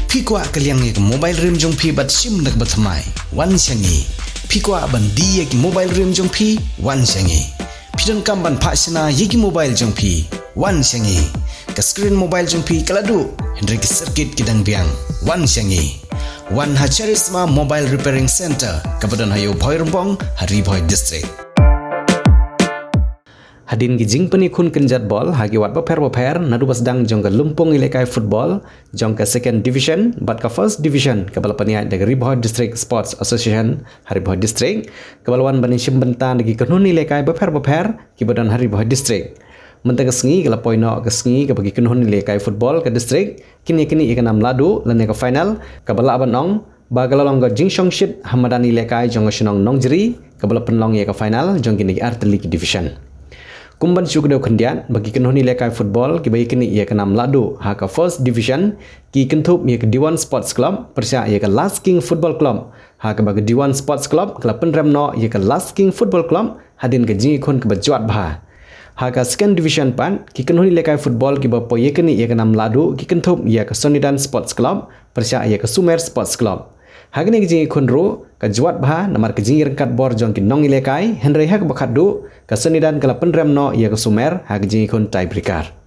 Phi kwa kaliang ek mobile rim jong phi bat sim nak batmai wan sangi. Phi kwa ban di ek mobile rim jong phi wan sangi. Pidon kam ban phasina yeki mobile jong phi wan sangi. Ka screen mobile jong phi kaladu hendrik circuit kidang biang wan sangi. Wan Hacharisma Mobile Repairing Center kabadan hayo Bhoirumpong Hari Bhoi District. Hadin gijing pani kun kenjat bol hagi wat baper nadu basdang jongka lumpung ilekai football jongka second division bat ka first division kabal pania dari Bhoi District Sports Association Hari Bhoi District kabalwan bani simbentan dagi kanun ilekai baper kibadan Hari Bhoi District mentang kesengi kala poino kesengi kabagi kanun ilekai football ke district kini ikanam ladu lane ka final kabala abanong bagalalong ga jingsong shit hamadani ilekai jongka shinong nongjeri kabala penlong ye ka final jong kini artillery division. Kumban syukudau kendian bagi kenhoni lekai football ki bagi kini ia kenam ladu ha ka first division ki kentup ia ke Diwan Sports Club persia ia ke Last King Football Club ha ka bagi Diwan Sports Club kala penremno ia ke Last King Football Club hadin ke jingi kun ke bajuat bah ha ka second division pan ki kenhoni lekai football ki bapo ia kini ia kenam ladu ki kentup ia ke Sonidan Sports Club persia ia ke Sumer Sports Club hagini ke jingi kun ru ka juat bah namar ke jingi rengkat bor jong ki nong ilekai henry hak bakadu ka Sonidan kala penremno ia ke Sumer hag jingi kun tiebreaker.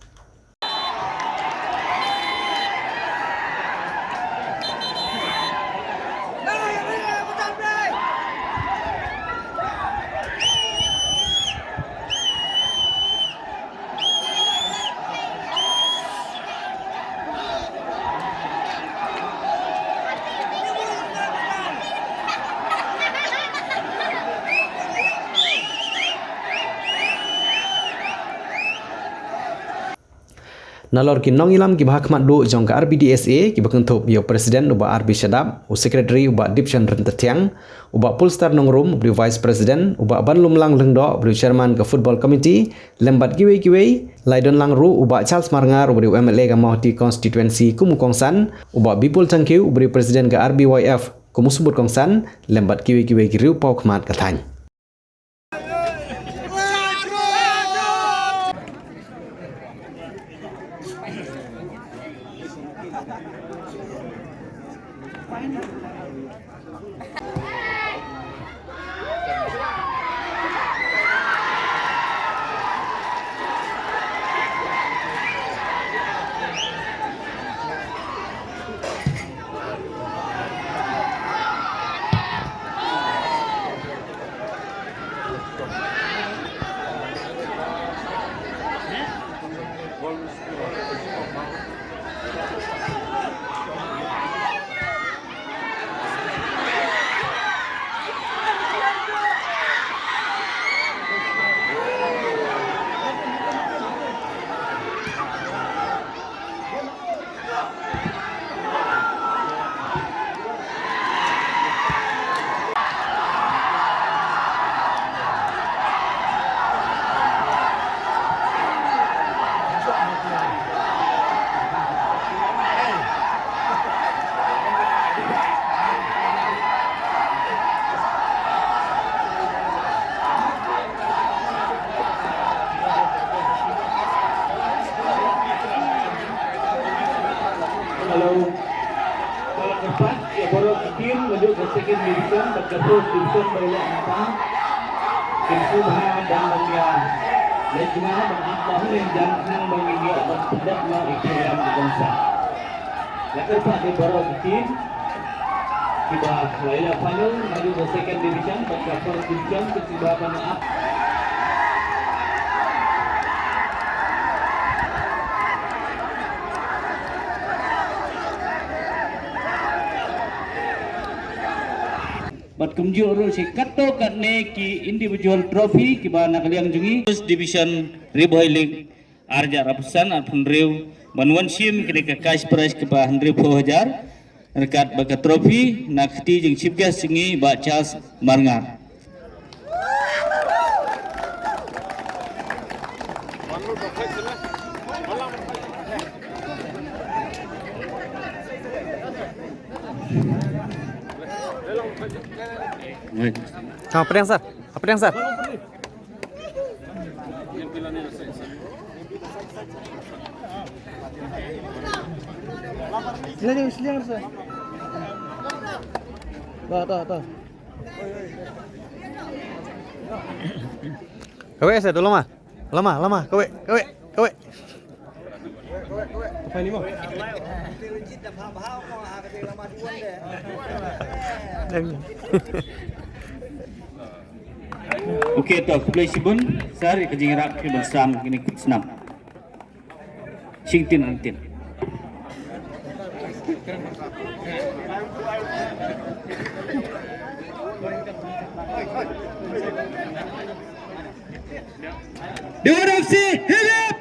Nalor ki nong ilam ki bahak madu jong ka RBDSA ki bakang thop yo president uba RB Shadab u secretary uba Dipshan Rentatiang uba Pulstar Nongrum bri vice president uba Banlum Lang Lengdo bri chairman ka football committee lembat kiwe Laidon Lang Ru uba Charles Marngar bri MLA ka Mohti constituency Kumukongsan uba Bipul Tangkiu bri president ka RBYF Kumusubur Kongsan lembat kiwe ki riu pau khmat ka thany. Kalau keempat ya baru tim menuju ke second division ke first division banyak apa tim Subha dan Bangga lejma dan apa yang jangan mengingat dan tidak mau ikram di bangsa. Yang keempat di baru tim kita Laila final menuju ke second division ke first division ke Subha banyak Bat kumjur si kato katne ki individual trophy ki ba nakaliang jungi first division Ribhoi League arja rapusan apun riu banwan sim ki ka cash prize ki ba 100,000 rekat ba ka trophy nakti jing chief guest singi ba Charles Marngar. Apa yang sir? Apa yang sir? Ini isliang sir. Tuh. Kowe saya dulu mah. Lama. Kowe. Apa ini mau? Okey tu, kebelah Sibun, sar kejingirak ke bersam kini senam. Singtin antin. Dewan FC, hip!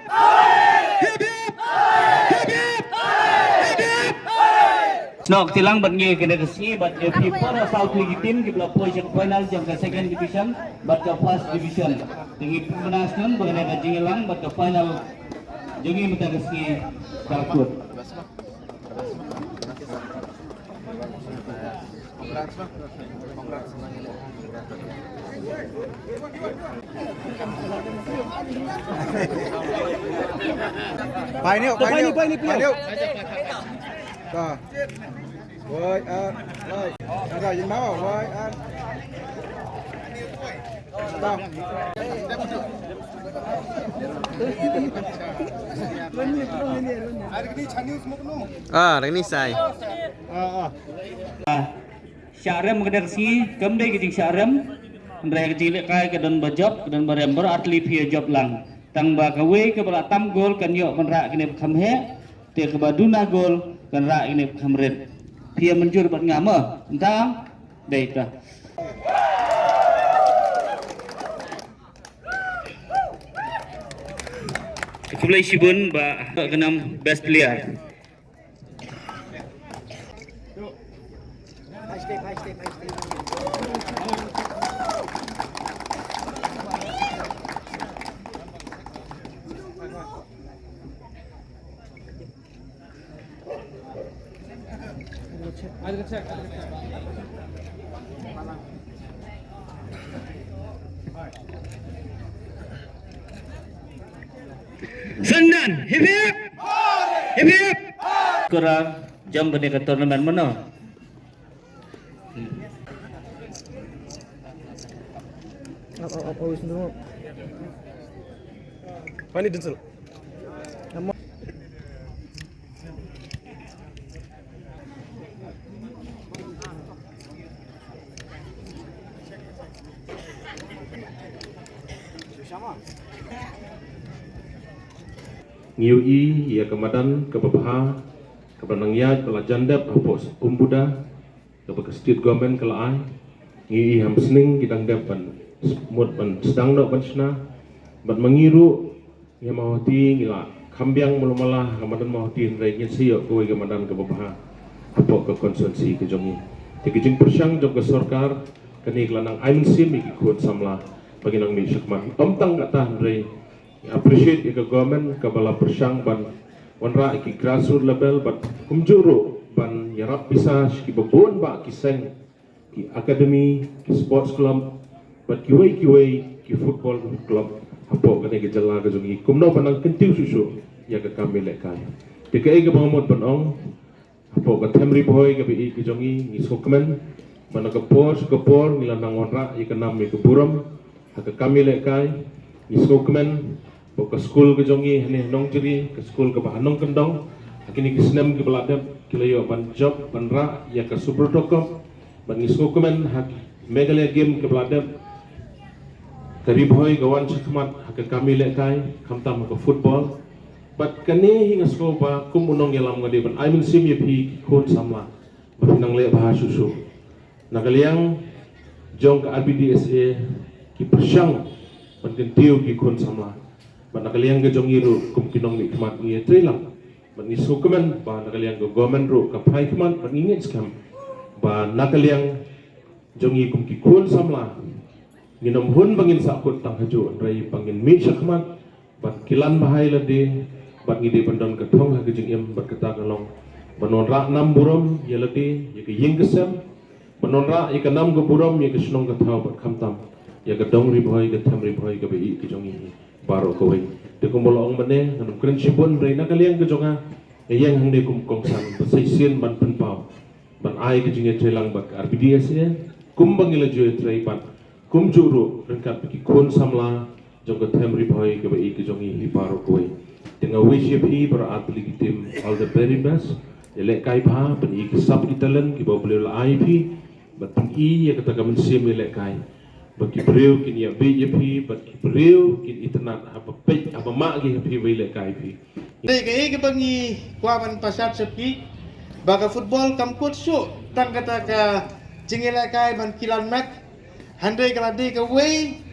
Nok tilang bat nge kena kesini bat FIFA South League team ke belah position final jam ke second division bat ke first division. Tinggi pemenaskan bagaimana ke jingilang bat ke final jangi mata kesini kalkut. Painil. Tuh. Woi, woi. Ada yang mau, woi, Tuh. Hari ini saya. Syarem kena kesini, kemudian kita syarem, mereka kecil kaya ke dan berjob dan berember atlet via job lang. Tang bakawe ke belah tam gol kan yuk menerak kena kamhe, te ke baduna gol kan rak kena kamret. Via menjur bat ngama, entah, baiklah. Kebelah Sibun ba kenam best player. Sandan, hip hip. Kurang jam berdeka turnamen mana? Apa wis dulu. Pani densel. Ngiui ia kemadan kebabaha kebanangyat pelajandap hapos umbuda kebakastit gomen kelaai ngiui hamsning gidang depan mut ban sedang dok bansna ban mengiru ia mahoti ngila kambiang melumala kemadan mahoti hendaknya siok kowe kemadan kebabaha hapo ke konsumsi ke jongi tikijing persyang jog ke sorkar kani kelanang aimin sim ikut samla bagi nang mi syukmah omtang kata hendai appreciate ke government ke bala persyang ban wanra ki grassroots level ban kumjuru ban yarap bisa ki babon ba ki seng ki academy ki sports club ban ki way ki football club hapo kane ke jalla ke jungi kumno panang kentiu susu ya ke kami lekai dikai ke bangmot banong hapo ke temri boy ke bi ki jungi ni sokmen ban ke por nilanang wanra ya ke nam ke buram ke kami lekai ni sokmen ke school ke jongi ni nong jeri ke school ke bahanong kendong akini kisnem ke beladap kilayo ban job ban ra ya ke super dokom ban isko kemen hak megalia game ke beladap karibhoy gawan chakmat hak kami lekai kamtam ke football bat kani hinga sko ba kumunong yalam ngadi ban I mean sim yepi kun samla bahinang le bahasusu nagaliang jong ke RBDSA ki persyang ban kentiu ki kun samla ban nakaliang ke jong iru kum kinong ni kmat ngi trelang ban isu kemen ba nakaliang ke government ru ka pai kmat ban ingit skam ba nakaliang jong i kum ki kun samla nginom hun bangin sakut tang haju rai bangin mi syakmat ban kilan bahai lade ban ngide pandon ke thong ha ke jing em ban kata kalong banon ra nam burom ye lade ye ke ying kesem banon ra ye ke nam ke burom ye ke snong ke thau ban khamtam ye ke dong ri bhoi ke tham ri bhoi ke bi ke jong i baro kowe de kumbolo ong mane nganum kren sibon reina kaliang ke jonga yang hendak kongsan bersaisin ban penpau ban ai ke jinge trelang bak RBDS ya kumbang ila joy trai ban kum juru rengkat bagi kon samla jong ke tem riboy ke bai ke jongi liparo koi dengan WCP beratli tim all the very best elek kai pa pen ik sub italen ki bawa beliau IP batang i ya kata kamen sim elek kai bagi beliau kini ya BJP bagi beliau kini internet apa page apa mak gi happy elek kai pi Dai ke bangi kuaman pasat sepi baga football kam kut su tang kata ka jingila kai ban kilan mat handai kala di ka wei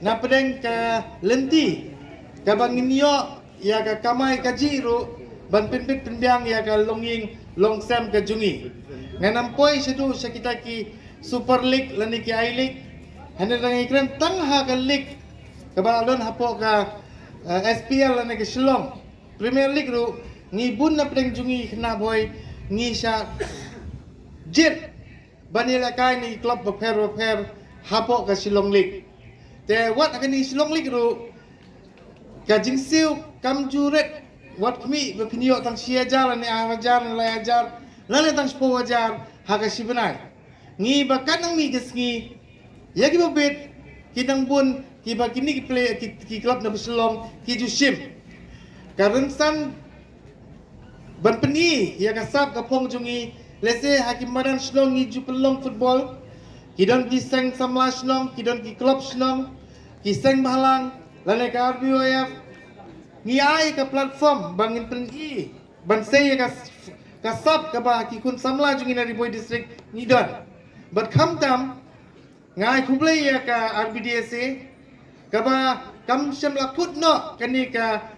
na pedeng ka lenti ka bangin yo ya ka kamai ka jiru ban pinpit pinbiang ya ka longing long sam ka jungi nganam poi sedu sakita ki super league lani ki i league handai rang ikran tang ha ka league ka balon hapo ka SPL lani ki Shillong Premier League ru ngi bun na pedeng jungi kena boy ngi sha jet banila kai ni club beper hapo ka Shillong League te wat akan ni Shillong League ru ka jingsiu kam juret wat kami bepinio tang siajar ni ajar lai ajar lalu tang spo ajar haka sibenai ngi bakan nang mi gesngi ya ki bobet kitang bun ki bakini ki play ki club na Shillong ki jusim Karunsan ban peni ya kasap kapong jungi lese hakim madan Shillong ni jupelong football kidon ki seng samla Shillong kidon ki club Shillong ki seng bahalang lane ka RBOF ni ai ka platform bangin peni ban sei ka kasap ka ba ki kun samla jungi na Riboy district ni don but kam tam ngai kublai ya ka RBDSA ka ba kam syam lakut no kani ka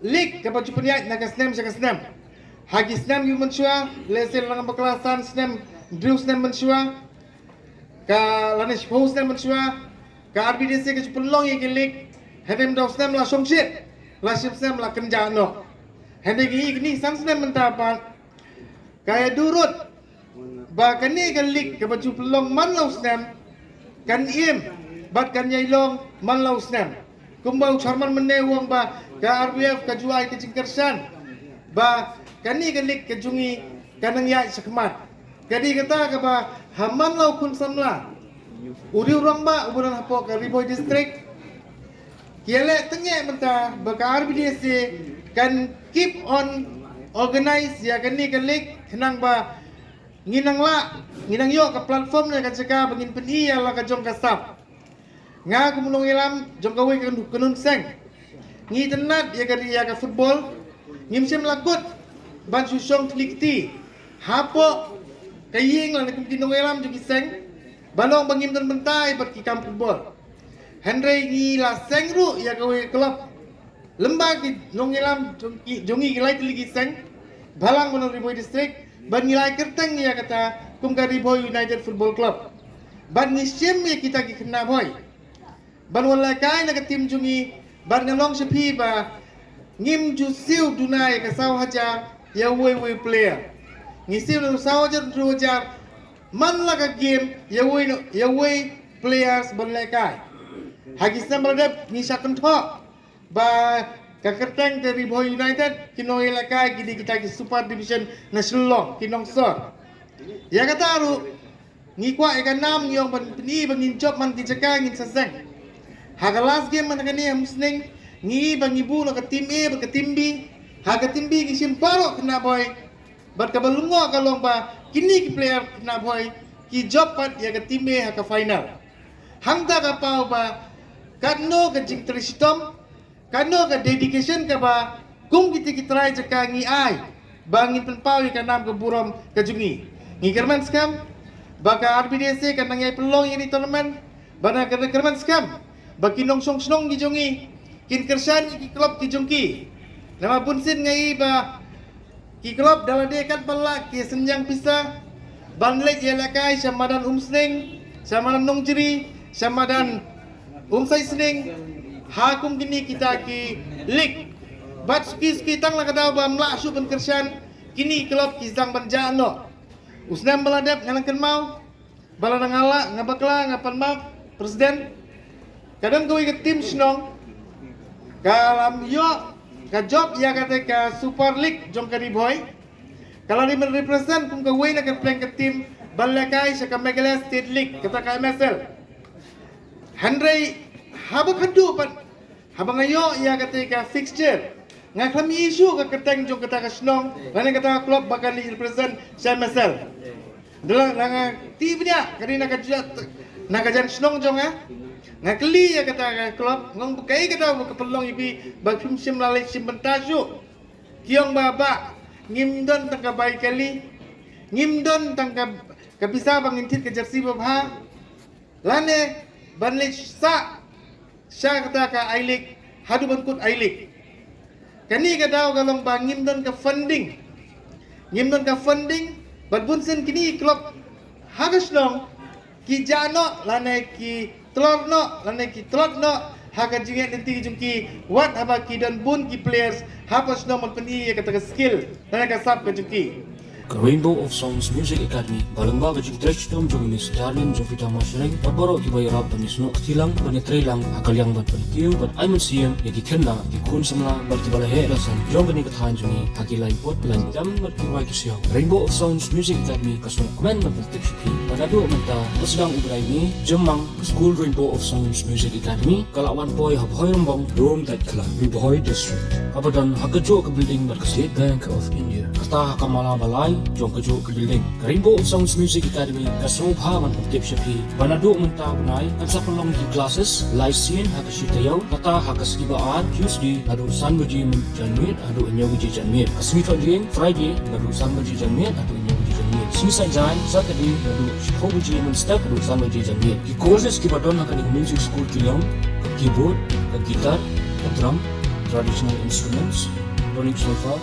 Lik kapag jupuniat naga snem sa kasnem. Hagi snem yu mensua, lesel lang baklasan snem, drill snem mensua. Ka lanes ho snem mensua. Ka RBDC ka jupulong ye lik. Hedem daw snem la songshit. La ship snem la kenjano. Hende gi ni san snem mentapan. Kaya durut. Ba kani ka lik kapag jupulong man law snem. Kan im. Bat kan yailong man law snem. Kumbau charman menewang ba ka RBF ka juai ke jingkersan ba kani gelik ke jungi kanang ya sakmat kadi kata ka ba haman lau kun samla uri urang ba uburan hapo ka Riboy district kiele tenge menta ba ka RBDC kan keep on organize ya kani gelik kenang ba nginang yo ka platform na ka jaka bangin peni ya la ka jong kasap nga kumulong ilam jong kawi kanun seng ngi tenat ya ka football ngim sem lakut ban susong tlikti hapo kaying lan kum tinong elam ju kiseng balong bangim tan bentai bat ki kam football Henry ngi la seng ru ya kawe club lembag ki nong elam jongi gilai tli kiseng balang mon Riboy district ban ngilai kerteng ya kata kum ka Riboy United Football Club ban ngi sem ya kita ki kena boy ban wala kai na ka tim jungi ban ngalong sepi ba ngim ju siu dunai ka saw haja ya we player ngi siu no saw haja ru haja man la ka game ya we players ban la kai hagis na baladap ni sakon tho ba ka kerteng dari Riboy United kino la kai gidi kita ki super division nasional kinong sor ya kata ru ngi kwa e ka nam yong ban ni bangin job man ki jaka ngin saseng Haga last game man kani musning ngi bang ibu no ka team A ka team B haga team B ki simparo kena boy bat ka balungo ka lomba kini ki player kena boy ki job pat ya ka team A ha ka final hangta ka pau ba kano ka jing tristom kano ka dedication ka ba kung kita try jaka ngi ai bangin penpau ka nam ka burom ka jungi ngi kerman scam baka RBDC ka nangyay pelong ini tournament bana ka kerman scam bagi nong song gi jongi kin kersan ki club ki jongki nama punsin ngai ba ki club dala de kan pala ki senjang pisa banlek ya lakai samadan umsning samadan nongjeri samadan umsai sning hakum gini kita ki lik bat ski tang la kadau ba mla su pen kersan kini club ki zang banjano usnam baladap ngalangkan mau balana ngala ngabakla ngapan mau presiden kadang kau ikut tim senong kalam yo ka job ia kata ka Super League jong ka riboy. Kalau dia merepresent kum ka way na ka playing ka team Balakai sa ka Meghalaya State League kata ka MSL. Handray habang hadu pan habang ayo ia kata ka fixture. Nga kami isu ka keteng jong kata ka Snong, ngani kata ka club bakal represent sa MSL. Dalam nga team dia kadina ka nakajan Snong jong nga keli ya kata ka club ngong bukai kata ka pelong ibi bag sim lalai sim bentasu. Kiong baba ngimdon tangka baik kali ngimdon tangka kabisa bangintit ke jersey babha lane banlich sa kata ka ailik hadu bankut ailik kani ka daw galong ba ngimdon ka funding bad bunsen kini klub hagas long ki jano lane ki telorno haga jinget nanti jungki what haba ki dan bun ki players hapas no magpani kata ka skill na kasap ka jungki Rainbow of Songs Music Academy balangba ka jung stretch tom jung mis darlin jung fita mashreng paboro ki bayra panis no tilang panetre lang akalyang bat palikiu but I'm siem ya ki kenna ki kun samla bat ki balahe rasan jong ni ka than jungi haki lai pot lan jam bat ki wai ki siaw Rainbow of Songs Music Academy kasung komen bat tip sipi padado menta basdang ubrai ni jemang school Rainbow of Songs Music Academy kalawan boy hab hoyrombong room that club Riboy district abadan hagajo ka building bat ka State Bank of India kata kamala balai jong kejo ke building Rainbow of Songs Music Academy kasong paman tip sipi panado menta bunai kan sa pelong ki classes live scene hakashitayaw kata hakaskibaan Tuesday nadusan baji janmit adu anyo baji janmit kasmito din Friday nadusan baji janmit adu anyo baji janmit Suicide Jan Saturday nadu shiko baji step nadusan baji janmit ki courses ki badon hakan music school kilyong keyboard gitar drum traditional instruments learning sofa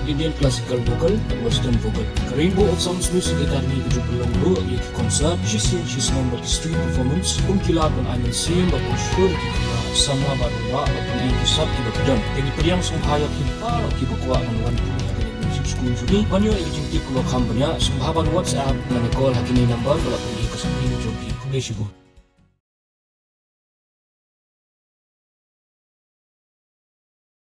Indian classical vocal dan western vocal. Rainbow of Songs Music Academy ujuk belong do yaitu konser, she's number street performance, kumkilat dan anyan sim bakal syur kita sama baruwa bakal ini kisah kita kedam. Jadi periang sunghayak kita kita kuat menuan punya dengan music school juni. Banyo ijinti kulo kambanya sunghaban WhatsApp dan call hakini number kalau pergi ke samping joki. Kudesibu.